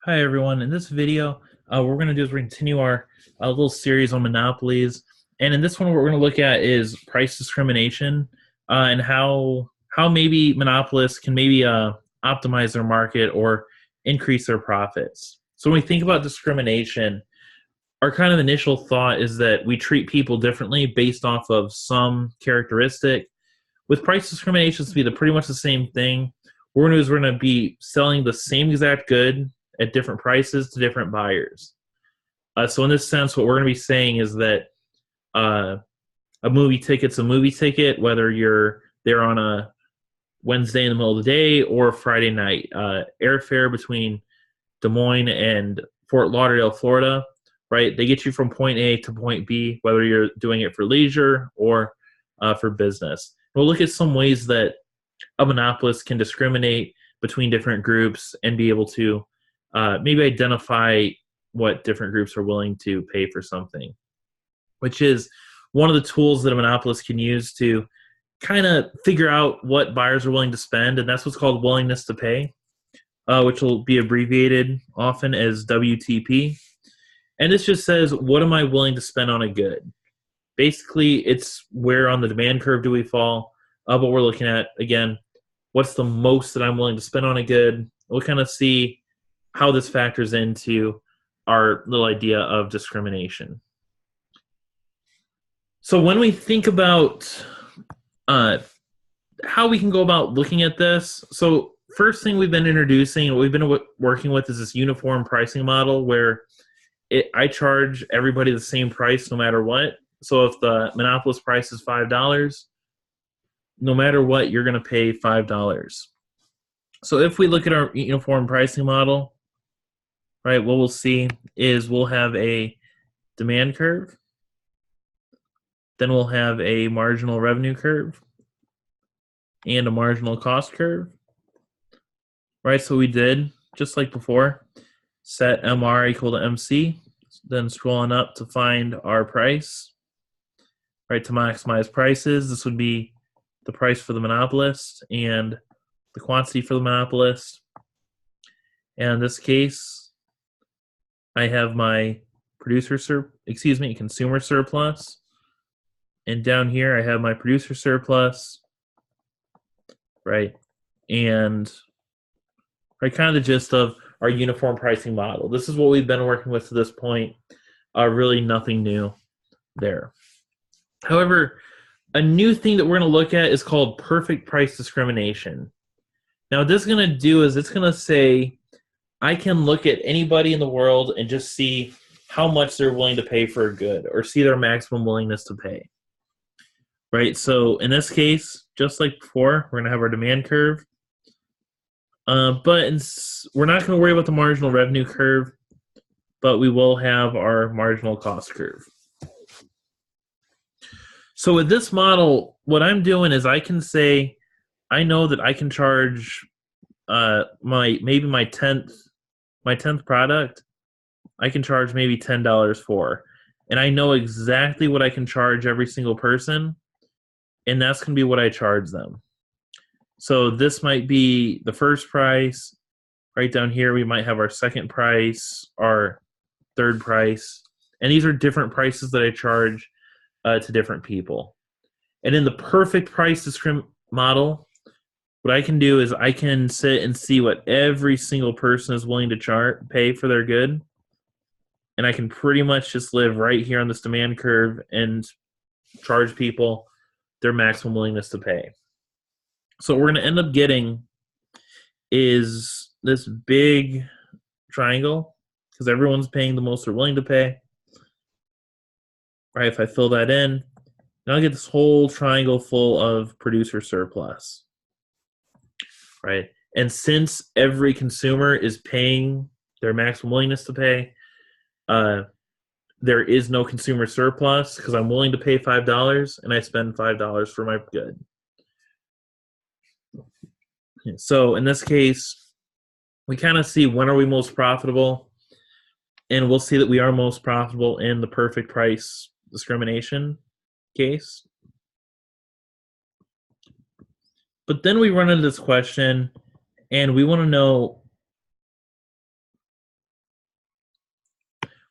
Hi everyone. In this video, we're going to do is we're going to continue our little series on monopolies, and in this one, what we're going to look at is price discrimination and how maybe monopolists can maybe optimize their market or increase their profits. So when we think about discrimination, our kind of initial thought is that we treat people differently based off of some characteristic. With price discrimination, it's be pretty much the same thing. What we're going to do is we're going to be selling the same exact good at different prices to different buyers. So in this sense, what we're going to be saying is that uh, a movie ticket's a movie ticket, whether you're there on a Wednesday in the middle of the day or Friday night. Airfare between Des Moines and Fort Lauderdale, Florida, right? They get you from point A to point B, whether you're doing it for leisure or for business. We'll look at some ways that a monopolist can discriminate between different groups and be able to maybe identify what different groups are willing to pay for something, which is one of the tools that a monopolist can use to kind of figure out what buyers are willing to spend, and that's what's called willingness to pay, which will be abbreviated often as WTP. And this just says, what am I willing to spend on a good? Basically, it's where on the demand curve do we fall, but we're looking at, again, what's the most that I'm willing to spend on a good. We'll kind of see how this factors into our little idea of discrimination. So when we think about how we can go about looking at this, so first thing we've been introducing and we've been working with is this uniform pricing model where I charge everybody the same price no matter what. So if the monopolist price is $5, no matter what, you're going to pay $5. So if we look at our uniform pricing model, right, what we'll see is we'll have a demand curve, then we'll have a marginal revenue curve and a marginal cost curve, right? So we did, just like before, set MR equal to MC, then scrolling up to find our price, right, to maximize prices. This would be the price for the monopolist and the quantity for the monopolist. And in this case, I have my consumer surplus. And down here, I have my producer surplus, right? And right, kind of the gist of our uniform pricing model. This is what we've been working with to this point. Really nothing new there. However, a new thing that we're going to look at is called perfect price discrimination. Now, what this is going to do is it's going to say, I can look at anybody in the world and just see how much they're willing to pay for a good or see their maximum willingness to pay. Right? So in this case, just like before, we're going to have our demand curve. But we're not going to worry about the marginal revenue curve, but we will have our marginal cost curve. So with this model, what I'm doing is I can say, I know that I can charge my 10th product, I can charge maybe $10 for. And I know exactly what I can charge every single person, and that's going to be what I charge them. So this might be the first price. Right down here, we might have our second price, our third price. And these are different prices that I charge to different people. And in the perfect price model, what I can do is I can sit and see what every single person is willing to pay for their good. And I can pretty much just live right here on this demand curve and charge people their maximum willingness to pay. So what we're going to end up getting is this big triangle because everyone's paying the most they're willing to pay. Right, if I fill that in, now I get this whole triangle full of producer surplus. Right, and since every consumer is paying their maximum willingness to pay, there is no consumer surplus because I'm willing to pay $5 and I spend $5 for my good. So in this case, we kind of see when are we most profitable, and we'll see that we are most profitable in the perfect price discrimination case. But then we run into this question, and we want to know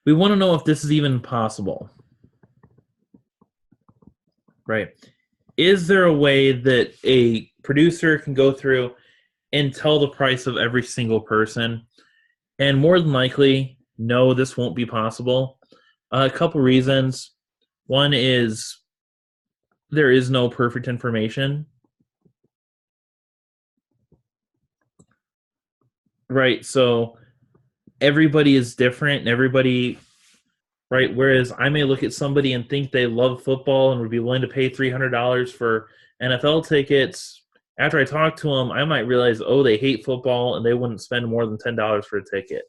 We want to know if this is even possible, right? Is there a way that a producer can go through and tell the price of every single person? And more than likely, no, this won't be possible. A couple reasons. One is there is no perfect information, right? So everybody is different and everybody, right? Whereas I may look at somebody and think they love football and would be willing to pay $300 for NFL tickets. After I talk to them, I might realize, oh, they hate football and they wouldn't spend more than $10 for a ticket.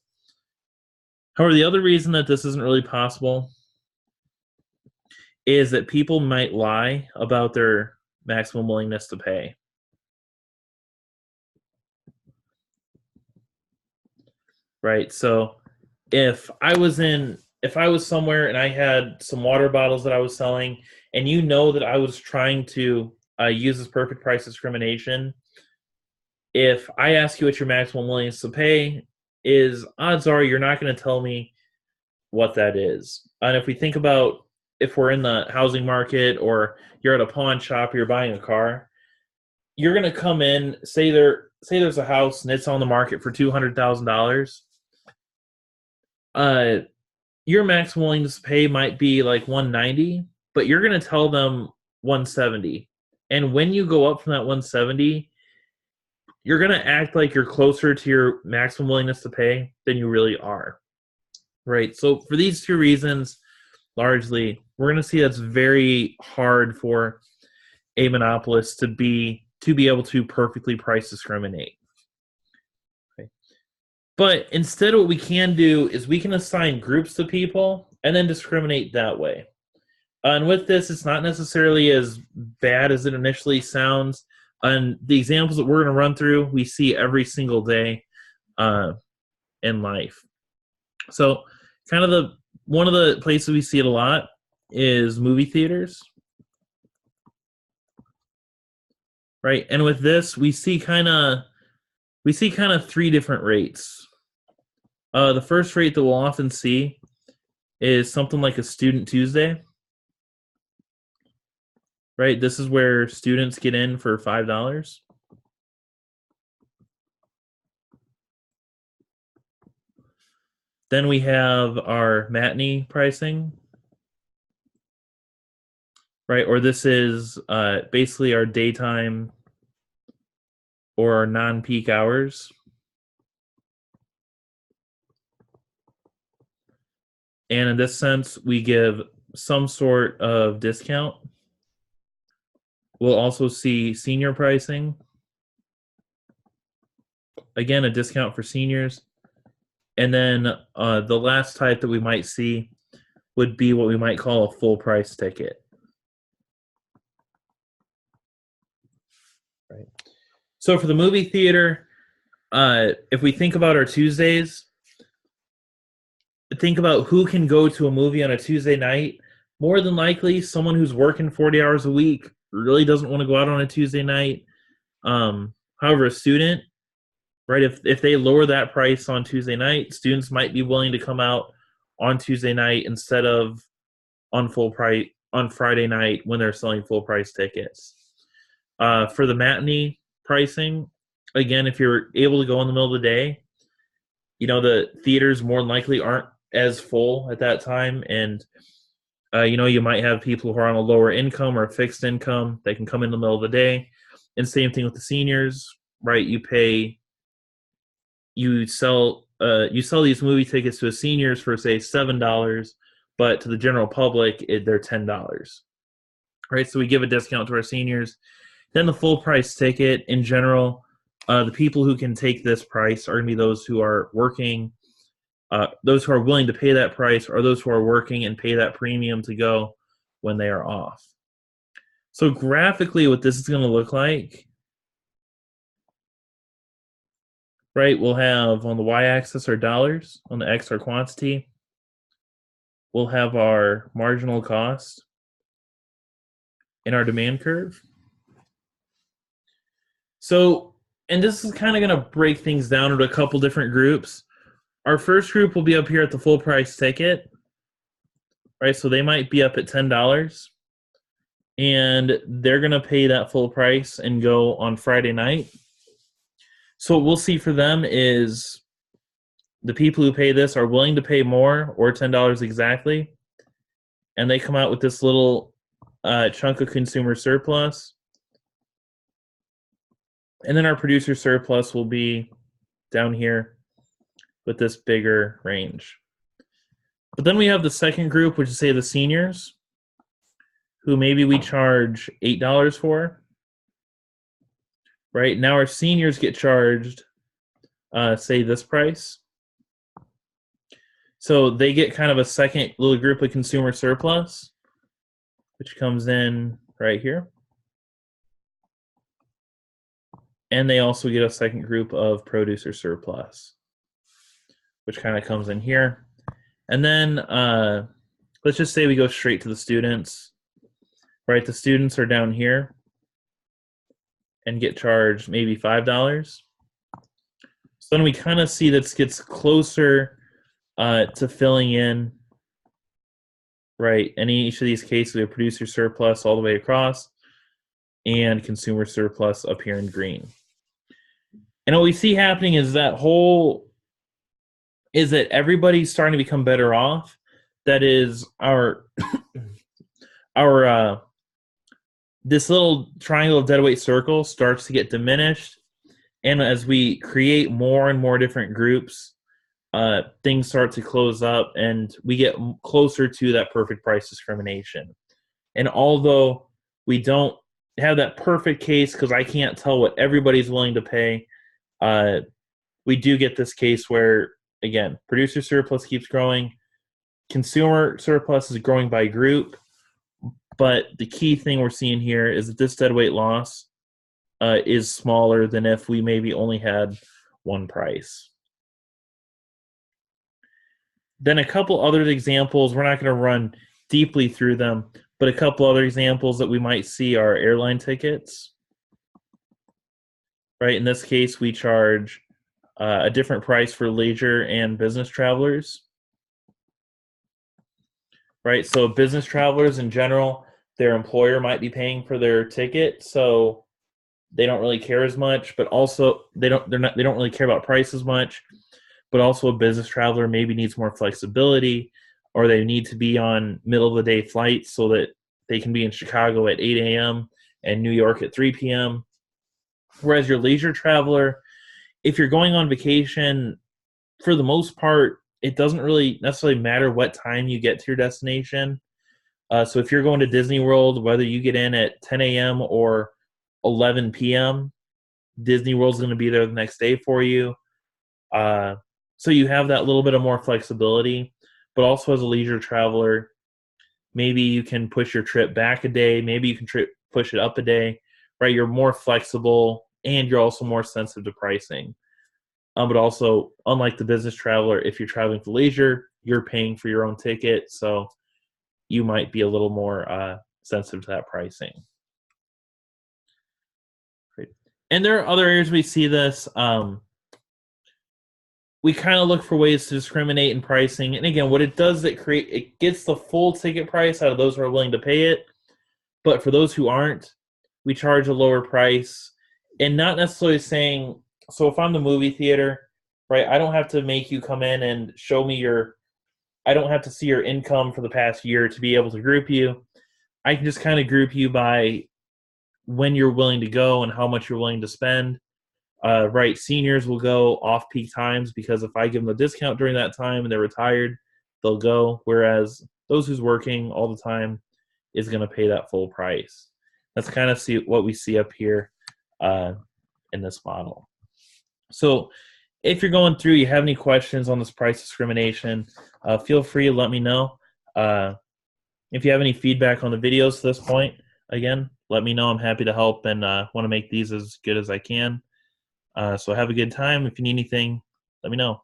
However, the other reason that this isn't really possible is that people might lie about their maximum willingness to pay. Right? So if I was somewhere and I had some water bottles that I was selling, and you know that I was trying to use this perfect price discrimination, if I ask you what your maximum willingness to pay is, odds are you're not going to tell me what that is. And if we think about if we're in the housing market or you're at a pawn shop, or you're buying a car, you're going to come in, say there's a house and it's on the market for $200,000. Uh, your max willingness to pay might be like 190, but you're going to tell them 170. And when you go up from that 170, you're going to act like you're closer to your maximum willingness to pay than you really are. Right? So for these two reasons, largely, we're going to see that's very hard for a monopolist to be able to perfectly price discriminate. Okay. But instead, what we can do is we can assign groups to people and then discriminate that way. And with this, it's not necessarily as bad as it initially sounds. And the examples that we're going to run through, we see every single day in life. So, kind of one of the places we see it a lot is movie theaters, right? And with this, we see kind of three different rates. The first rate that we'll often see is something like a Student Tuesday, right? This is where students get in for $5. Then we have our matinee pricing, right? Or this is basically our daytime or our non-peak hours. And in this sense, we give some sort of discount. We'll also see senior pricing. Again, a discount for seniors. And then the last type that we might see would be what we might call a full price ticket. Right. So for the movie theater, if we think about our Tuesdays, think about who can go to a movie on a Tuesday night. More than likely, someone who's working 40 hours a week really doesn't want to go out on a Tuesday night. However, a student, right, if they lower that price on Tuesday night, students might be willing to come out on Tuesday night instead of on full price on Friday night when they're selling full price tickets. For the matinee pricing, again, if you're able to go in the middle of the day, the theaters more than likely aren't as full at that time, and you might have people who are on a lower income or a fixed income that can come in the middle of the day. And same thing with the seniors, right? You sell these movie tickets to a seniors for say $7, but to the general public they're $10, right? So we give a discount to our seniors. Then the full price ticket in general, the people who can take this price are going to be those who are working, those who are willing to pay that price, or those who are working and pay that premium to go when they are off. So graphically, what this is going to look like, right? We'll have on the y-axis our dollars, on the x our quantity. We'll have our marginal cost in our demand curve. So, and this is kind of going to break things down into a couple different groups. Our first group will be up here at the full price ticket, right? So they might be up at $10, and they're going to pay that full price and go on Friday night. So what we'll see for them is the people who pay this are willing to pay more, or $10 exactly, and they come out with this little chunk of consumer surplus. And then our producer surplus will be down here with this bigger range. But then we have the second group, which is, say, the seniors, who maybe we charge $8 for. Right now, our seniors get charged, say, this price. So they get kind of a second little group of consumer surplus, which comes in right here. And they also get a second group of producer surplus, which kind of comes in here. And then let's just say we go straight to the students. Right, the students are down here and get charged maybe $5. So then we kind of see this gets closer to filling in, right? In each of these cases, we have producer surplus all the way across and consumer surplus up here in green. And what we see happening is that everybody's starting to become better off. That is our this little triangle of deadweight circle starts to get diminished. And as we create more and more different groups, things start to close up and we get closer to that perfect price discrimination. And although we don't have that perfect case, because I can't tell what everybody's willing to pay, we do get this case where, again, producer surplus keeps growing, consumer surplus is growing by group, but the key thing we're seeing here is that this deadweight loss is smaller than if we maybe only had one price. Then a couple other examples, we're not going to run deeply through them, but a couple other examples that we might see are airline tickets. Right, in this case, we charge a different price for leisure and business travelers. Right, so business travelers in general, their employer might be paying for their ticket, so they don't really care as much. But also, they don't really care about price as much. But also, a business traveler maybe needs more flexibility, or they need to be on middle of the day flights so that they can be in Chicago at 8 a.m. and New York at 3 p.m. Whereas your leisure traveler, if you're going on vacation, for the most part, it doesn't really necessarily matter what time you get to your destination. So if you're going to Disney World, whether you get in at 10 a.m. or 11 p.m., Disney World's going to be there the next day for you. So you have that little bit of more flexibility. But also as a leisure traveler, maybe you can push your trip back a day. Maybe you can push it up a day. Right? You're more flexible, and you're also more sensitive to pricing. But also, unlike the business traveler, if you're traveling for leisure, you're paying for your own ticket, so you might be a little more sensitive to that pricing. Great. And there are other areas we see this. We kind of look for ways to discriminate in pricing. And again, what it does, it gets the full ticket price out of those who are willing to pay it. But for those who aren't, we charge a lower price. And not necessarily saying, so if I'm the movie theater, right, I don't have to make you come in and show me I don't have to see your income for the past year to be able to group you. I can just kind of group you by when you're willing to go and how much you're willing to spend. Right, seniors will go off-peak times because if I give them a discount during that time and they're retired, they'll go. Whereas those who's working all the time is going to pay that full price. That's kind of what we see up here in this model. So if you're going through, you have any questions on this price discrimination, feel free to let me know. If you have any feedback on the videos to this point, again, let me know. I'm happy to help and want to make these as good as I can. So have a good time. If you need anything, let me know.